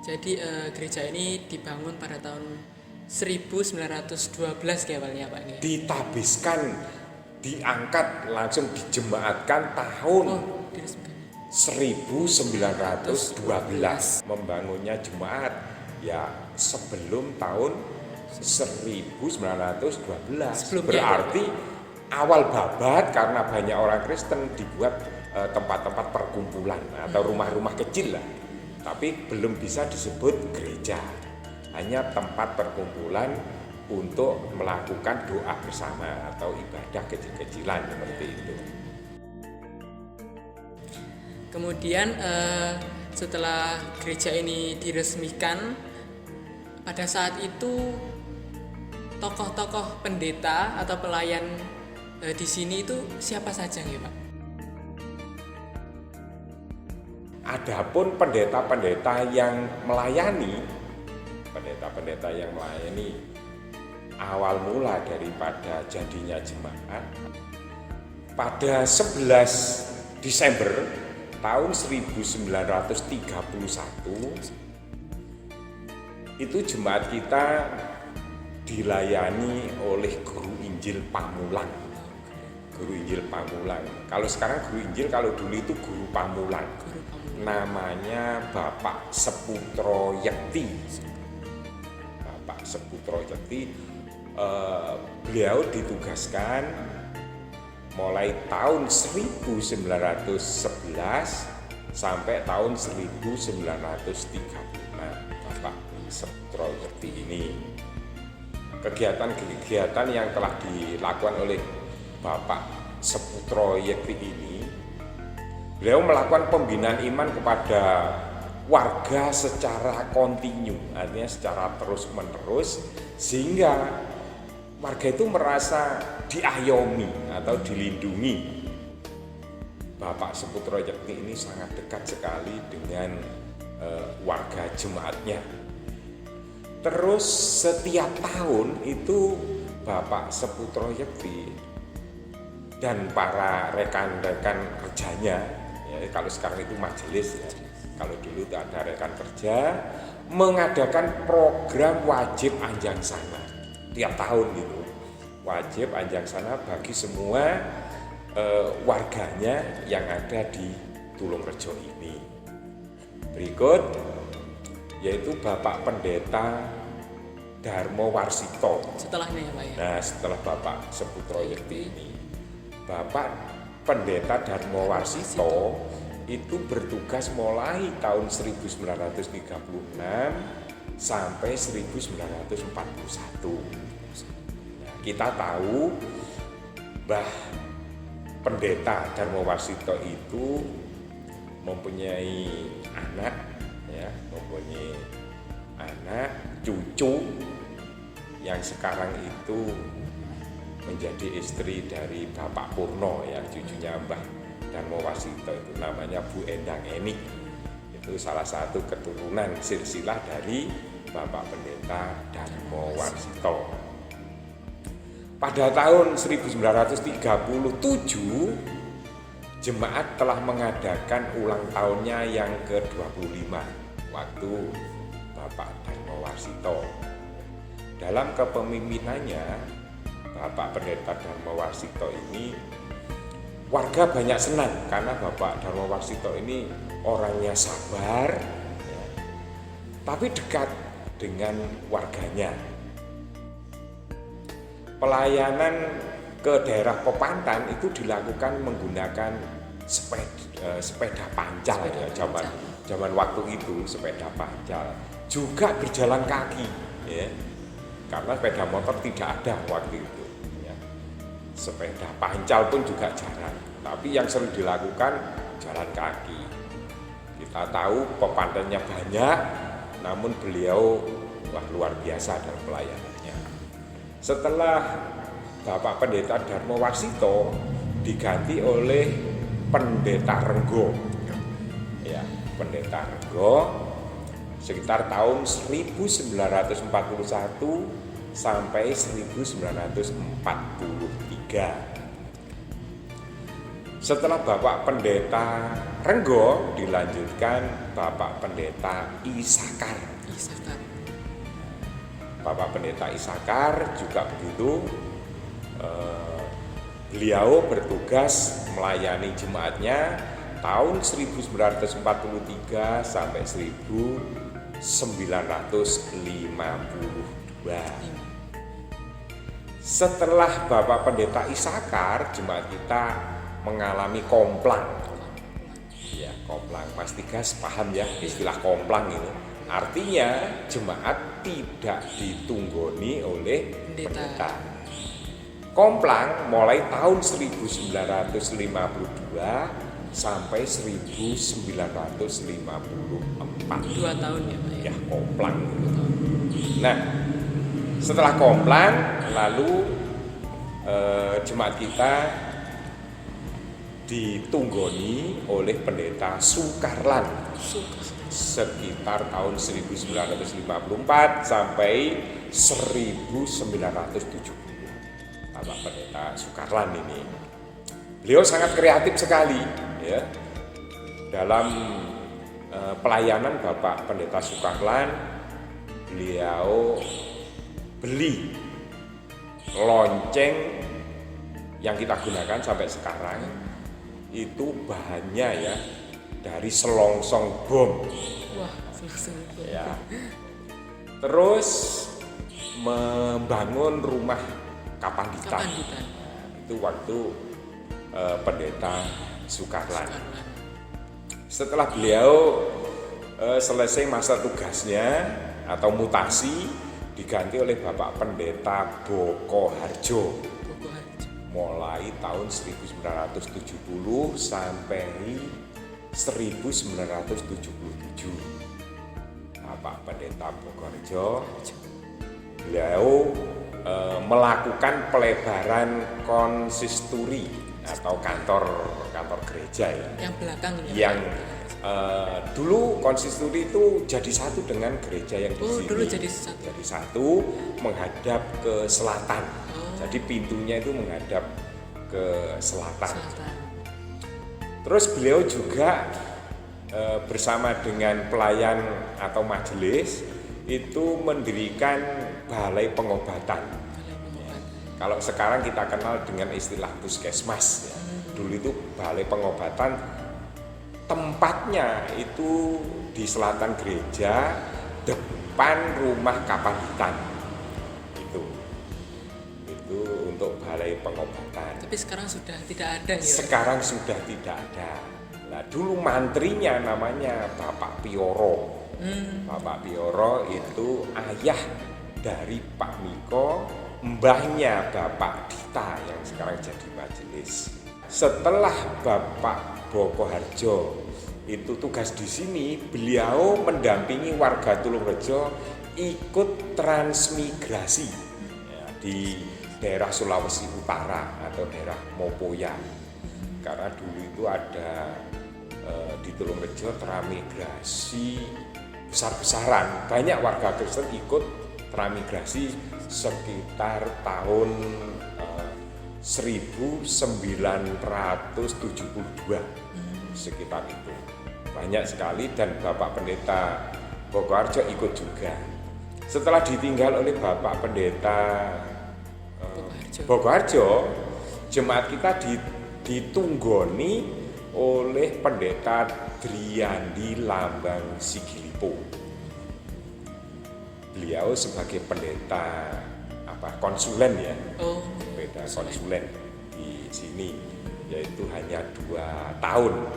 Jadi gereja ini dibangun pada tahun 1912 ya awalnya Pak ini. Ditabiskan, diangkat, langsung dijemaatkan tahun Diresmikan. 1912. Membangunnya jemaat ya sebelum tahun 1912. Berarti awal babat karena banyak orang Kristen dibuat tempat-tempat perkumpulan atau rumah-rumah kecil lah. Tapi belum bisa disebut gereja. Hanya tempat perkumpulan untuk melakukan doa bersama atau ibadah kecil-kecilan seperti itu. Kemudian setelah gereja ini diresmikan, pada saat itu tokoh-tokoh pendeta atau pelayan di sini itu siapa saja ya Pak? Adapun pendeta-pendeta yang melayani, awal mula daripada jadinya jemaat pada 11 Desember tahun 1931 itu jemaat kita dilayani oleh guru Injil Pamulang. Guru Injil Pamulang. Kalau sekarang guru Injil, kalau dulu itu guru Pamulang. Namanya Bapak Seputro Yekti. Bapak Seputro Yekti, beliau ditugaskan mulai tahun 1911 sampai tahun 1936. Bapak Seputro Yekti ini. Kegiatan-kegiatan yang telah dilakukan oleh Bapak Seputro Yekti ini, beliau melakukan pembinaan iman kepada warga secara kontinu, artinya secara terus-menerus, sehingga warga itu merasa diayomi atau dilindungi. Bapak Seputro Yekti ini sangat dekat sekali dengan warga jemaatnya. Terus setiap tahun itu Bapak Seputro Yekti dan para rekan-rekan kerjanya, ya, kalau sekarang itu majelis, ya, kalau dulu itu ada rekan kerja, mengadakan program wajib anjang sana tiap tahun gitu. Wajib anjang sana bagi semua warganya yang ada di Tulungrejo ini. Berikut yaitu Bapak Pendeta Darmo Warsito. Setelahnya ya Pak ya? Nah, setelah Bapak Seputro Yekti ini, Bapak Pendeta Darmo Warsito itu bertugas mulai tahun 1936 sampai 1941. Nah, kita tahu Mbah Pendeta Darmo Warsito itu mempunyai anak, mempunyai anak, cucu yang sekarang itu menjadi istri dari Bapak Purno, ya, cucunya Mbah Darmo Warsito itu namanya Bu Endang Enik. Itu salah satu keturunan silsilah dari Bapak Pendeta Darmo Warsito. Pada tahun 1937 jemaat telah mengadakan ulang tahunnya yang ke-25 waktu Bapak Darmo Warsito. Dalam kepemimpinannya Bapak Pendeta Darmo Warsito ini, warga banyak senang karena Bapak Darmo Warsito ini orangnya sabar, ya, tapi dekat dengan warganya. Pelayanan ke daerah Pepantan itu dilakukan menggunakan sepeda pancal, ya, zaman waktu itu sepeda pancal, juga berjalan kaki, ya, karena sepeda motor tidak ada waktu itu, ya. Sepeda pancal pun juga jarang, tapi yang sering dilakukan jalan kaki. Kita tahu pepantannya banyak, namun beliau luar biasa dalam pelayanannya. Setelah Bapak Pendeta Darmo Warsito diganti oleh Pendeta Renggo, ya, Pendeta Renggo sekitar tahun 1941 sampai 1943. Setelah Bapak Pendeta Renggo dilanjutkan Bapak Pendeta Isakar. Isakar. Bapak Pendeta Isakar juga begitu. Beliau bertugas melayani jemaatnya tahun 1943 sampai 1952. Setelah Bapak Pendeta Isakar, jemaat kita mengalami komplang. Ya, komplang. Mas Tigas paham ya istilah komplang ini. Artinya jemaat tidak ditunggoni oleh pendeta. Komplang mulai tahun 1952 sampai 1954. 2 tahun ya Pak? Ya, komplang. Nah, setelah komplang lalu jemaat kita ditunggoni oleh pendeta Sukarlan sekitar tahun 1954 sampai 1970. Bapak Pendeta Sukarlan ini, beliau sangat kreatif sekali ya dalam pelayanan. Bapak Pendeta Sukarlan, beliau beli lonceng yang kita gunakan sampai sekarang itu bahannya ya dari selongsong bom. Wah, selongsong bom. Ya. Terus membangun rumah Kapanditan. Itu waktu Pendeta Sukarlan. Setelah beliau selesai masa tugasnya atau mutasi, diganti oleh Bapak Pendeta Boko Harjo. Mulai tahun 1970 sampai 1977. Bapak Pendeta Boko Harjo, beliau melakukan pelebaran konsistori atau kantor gereja ya. Yang belakang ini. Yang dulu konsistori itu jadi satu dengan gereja yang di sini. Dulu jadi satu. Jadi satu menghadap ke selatan. Jadi pintunya itu menghadap ke selatan. Terus beliau juga bersama dengan pelayan atau majelis itu mendirikan balai pengobatan. Kalau sekarang kita kenal dengan istilah puskesmas ya. Dulu itu balai pengobatan, tempatnya itu di selatan gereja depan rumah Kapanditan. Itu untuk balai pengobatan. Tapi sekarang sudah tidak ada ya. Sekarang sudah tidak ada. Nah, dulu mantrinya namanya Bapak Pioro. Bapak Pioro itu ayah dari Pak Miko, mbahnya Bapak Dita yang sekarang jadi majelis. Setelah Bapak Boko Harjo itu tugas di sini, beliau mendampingi warga Tulungrejo ikut transmigrasi ya, di daerah Sulawesi Utara atau daerah Mopoya. Karena dulu itu ada di Tulungrejo transmigrasi besar-besaran, banyak warga Kristen ikut transmigrasi sekitar tahun 1972 sekitar itu, banyak sekali. Dan Bapak Pendeta Boko Harjo ikut juga. Setelah ditinggal oleh Bapak Pendeta Boko Harjo, jemaat kita ditunggoni oleh Pendeta Driandi Lambang Sigilipo. Beliau sebagai pendeta konsulen ya, pendeta konsulen di sini, yaitu hanya 2 tahun,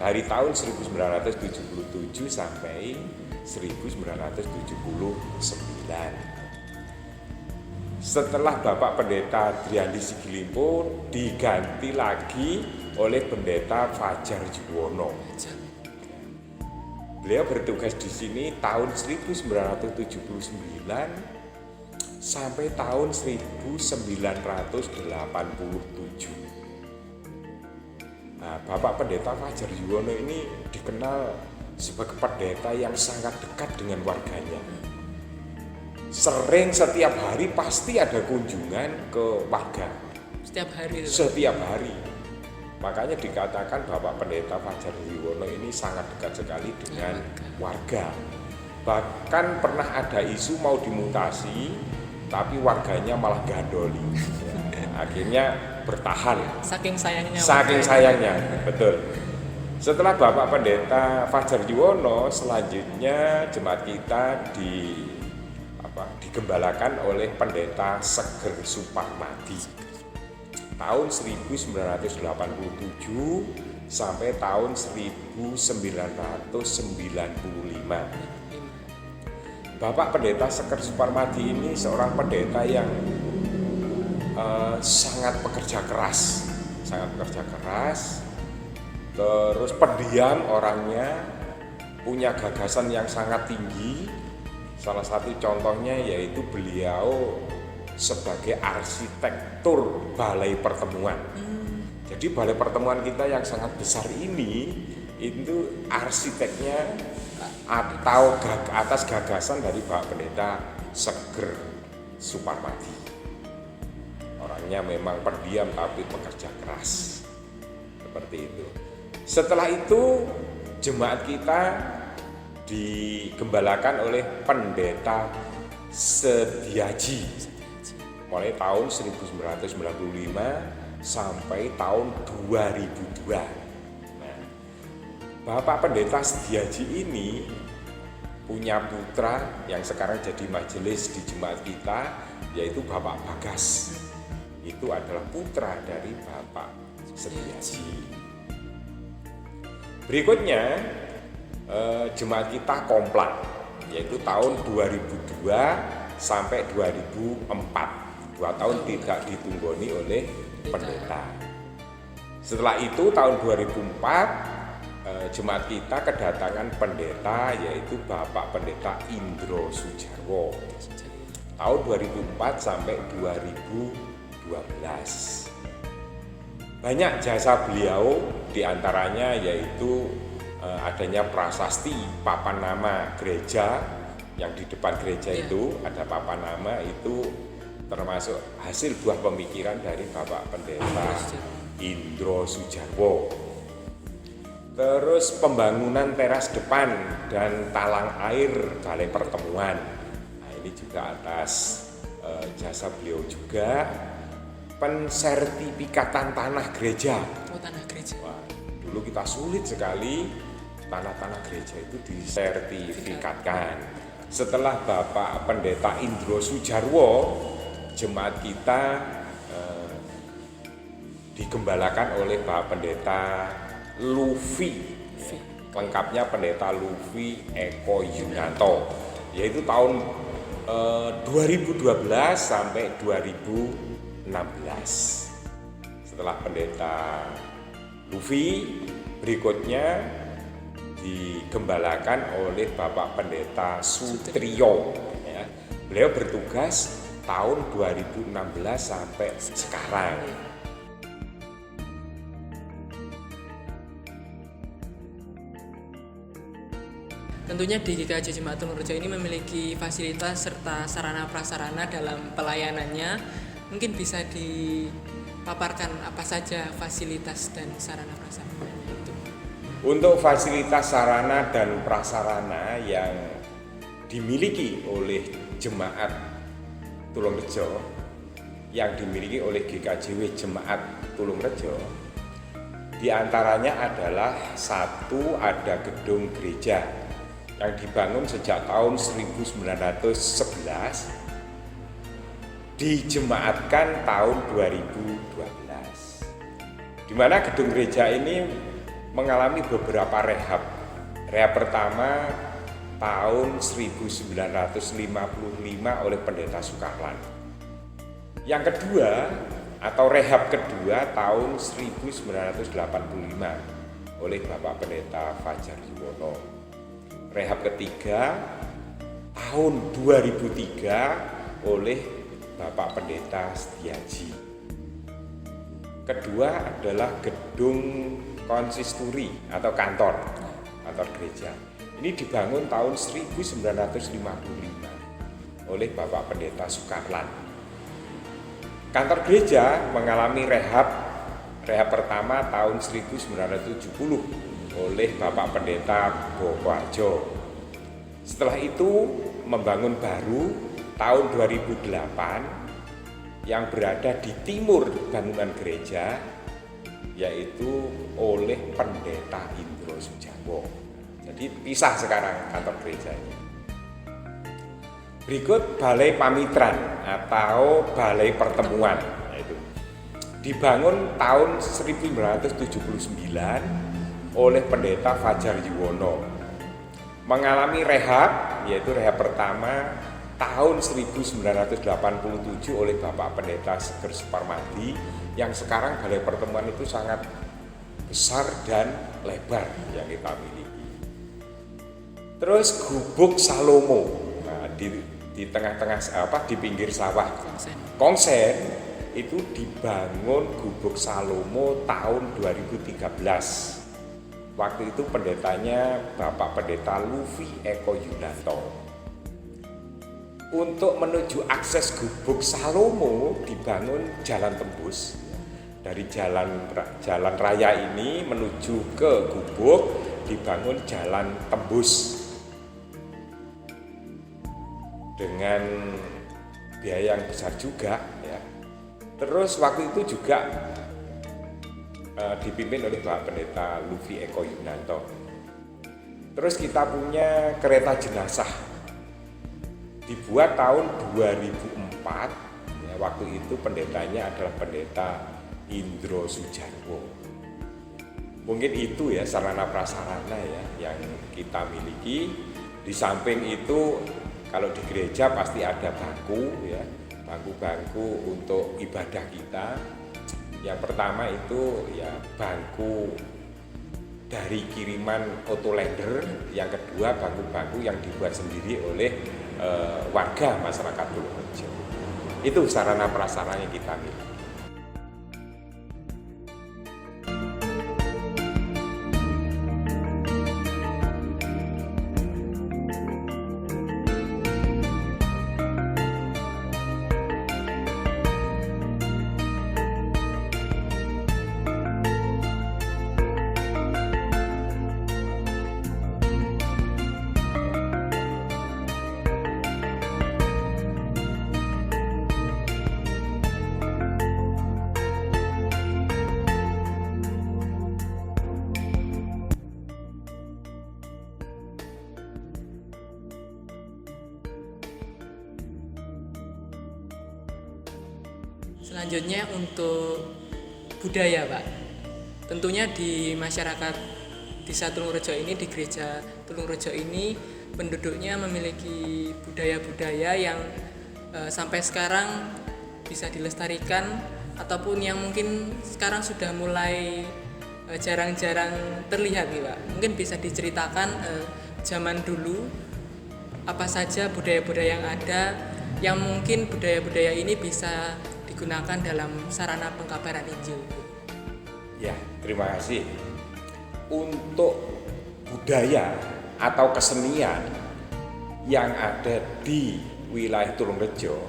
dari tahun 1977 sampai 1979. Setelah Bapak Pendeta Driandi Sigilipo diganti lagi oleh Pendeta Fajar Juwono. Beliau bertugas di sini tahun 1979 sampai tahun 1987. Nah, Bapak Pendeta Fajar Juwono ini dikenal sebagai pendeta yang sangat dekat dengan warganya. Sering setiap hari pasti ada kunjungan ke warga. Setiap hari. Setiap hari. Makanya dikatakan Bapak Pendeta Fajar Yuwono ini sangat dekat sekali dengan warga. Bahkan pernah ada isu mau dimutasi, tapi warganya malah gandoli. Akhirnya bertahan. Saking sayangnya. Saking sayangnya, betul. Setelah Bapak Pendeta Fajar Yuwono, selanjutnya jemaat kita digembalakan oleh Pendeta Seger Suparmadi. Tahun 1987 sampai tahun 1995. Bapak Pendeta Seger Suparmadi ini seorang pendeta yang sangat pekerja keras, terus pendiam orangnya, punya gagasan yang sangat tinggi. Salah satu contohnya yaitu beliau sebagai arsitektur balai pertemuan. Jadi balai pertemuan kita yang sangat besar ini itu arsiteknya atau atas gagasan dari Pak Pendeta Seger Suparmadi. Orangnya memang pendiam tapi pekerja keras. Seperti itu. Setelah itu jemaat kita digembalakan oleh Pendeta Sediaji mulai tahun 1995 sampai tahun 2002. Nah, Bapak Pendeta Sediaji ini punya putra yang sekarang jadi majelis di jemaat kita, yaitu Bapak Bagas. Itu adalah putra dari Bapak Sediaji. Berikutnya jemaat kita komplak, yaitu tahun 2002 sampai 2004. 2 tahun tidak ditunggoni oleh pendeta. Setelah itu tahun 2004 jemaat kita kedatangan pendeta, yaitu Bapak Pendeta Indro Sujarwo. Tahun 2004 sampai 2012. Banyak jasa beliau, diantaranya yaitu adanya prasasti papan nama gereja, yang di depan gereja itu ada papan nama, itu termasuk hasil buah pemikiran dari Bapak Pendeta Indro Sujarwo. Terus pembangunan teras depan dan talang air balai pertemuan. Nah, ini juga atas jasa beliau juga. Pensertifikatan tanah gereja. Tanah gereja. Wah, dulu kita sulit sekali tanah-tanah gereja itu disertifikatkan. Setelah Bapak Pendeta Indro Sujarwo, jemaat kita digembalakan oleh Bapak Pendeta Lufi. Lengkapnya Pendeta Lufi Eko Yunanto, yaitu tahun 2012 sampai 2016. Setelah Pendeta Lufi, berikutnya digembalakan oleh Bapak Pendeta Sutrio. Ya. Beliau bertugas tahun 2016 sampai sekarang. Tentunya di GKJ Jemaat Tulungarejo ini memiliki fasilitas serta sarana prasarana dalam pelayanannya. Mungkin bisa dipaparkan apa saja fasilitas dan sarana prasarana itu. Untuk fasilitas sarana dan prasarana yang dimiliki oleh jemaat Tulungarejo, yang dimiliki oleh GKJW Jemaat Tulungarejo, diantaranya adalah satu, ada gedung gereja yang dibangun sejak tahun 1911, dijemaatkan tahun 2012, di mana gedung gereja ini mengalami beberapa rehab. Rehab pertama tahun 1955 oleh Pendeta Sukarlan. Yang kedua atau rehab kedua tahun 1985 oleh Bapak Pendeta Fajar Yuwono. Rehab ketiga tahun 2003 oleh Bapak Pendeta Sediaji. Kedua adalah gedung konsisturi atau kantor gereja. Ini dibangun tahun 1955 oleh Bapak Pendeta Sukarlan. Kantor gereja mengalami rehab Reha pertama tahun 1970 oleh Bapak Pendeta Bokoharjo. Setelah itu membangun baru tahun 2008 yang berada di timur bangunan gereja, yaitu oleh Pendeta Indro Sujarwo. Jadi pisah sekarang kantor gerejanya. Berikut Balai Pamitran atau Balai Pertemuan, yaitu dibangun tahun 1979 oleh Pendeta Fajar Yuwono. Mengalami rehab, yaitu rehab pertama tahun 1987 oleh Bapak Pendeta Seger Suparmadi, yang sekarang Balai Pertemuan itu sangat besar dan lebar yang kita miliki. Terus Gubuk Salomo, nah, di tengah-tengah di pinggir sawah Kongsen itu dibangun Gubuk Salomo tahun 2013. Waktu itu pendetanya Bapak Pendeta Lufi Eko Yunanto. Untuk menuju akses Gubuk Salomo dibangun jalan tembus. Dari jalan raya ini menuju ke gubuk dibangun jalan tembus dengan biaya yang besar juga ya. Terus waktu itu juga dipimpin oleh Bapak Pendeta Lufi Eko Yunanto. Terus kita punya kereta jenazah dibuat tahun 2004 ya, waktu itu pendetanya adalah Pendeta Indro Sujarwo. Mungkin itu ya sarana prasarana ya yang kita miliki. Di samping itu kalau di gereja pasti ada bangku ya, bangku-bangku untuk ibadah kita. Yang pertama itu ya bangku dari kiriman Autolander, yang kedua bangku-bangku yang dibuat sendiri oleh warga masyarakat Tulungagung. Itu sarana prasarana yang kita miliki. Selanjutnya untuk budaya, Pak. Tentunya di masyarakat Desa Tulungrejo ini, di gereja Tulungrejo ini, penduduknya memiliki budaya-budaya yang sampai sekarang bisa dilestarikan ataupun yang mungkin sekarang sudah mulai jarang-jarang terlihat nih, Pak. Mungkin bisa diceritakan zaman dulu apa saja budaya-budaya yang ada, yang mungkin budaya-budaya ini bisa digunakan dalam sarana pengkabaran Injil. Ya, terima kasih. Untuk budaya atau kesenian yang ada di wilayah Tulungrejo,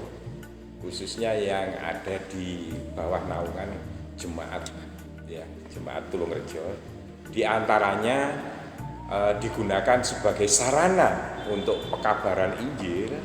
khususnya yang ada di bawah naungan jemaat ya, jemaat Tulungrejo, di antaranya digunakan sebagai sarana untuk pekabaran Injil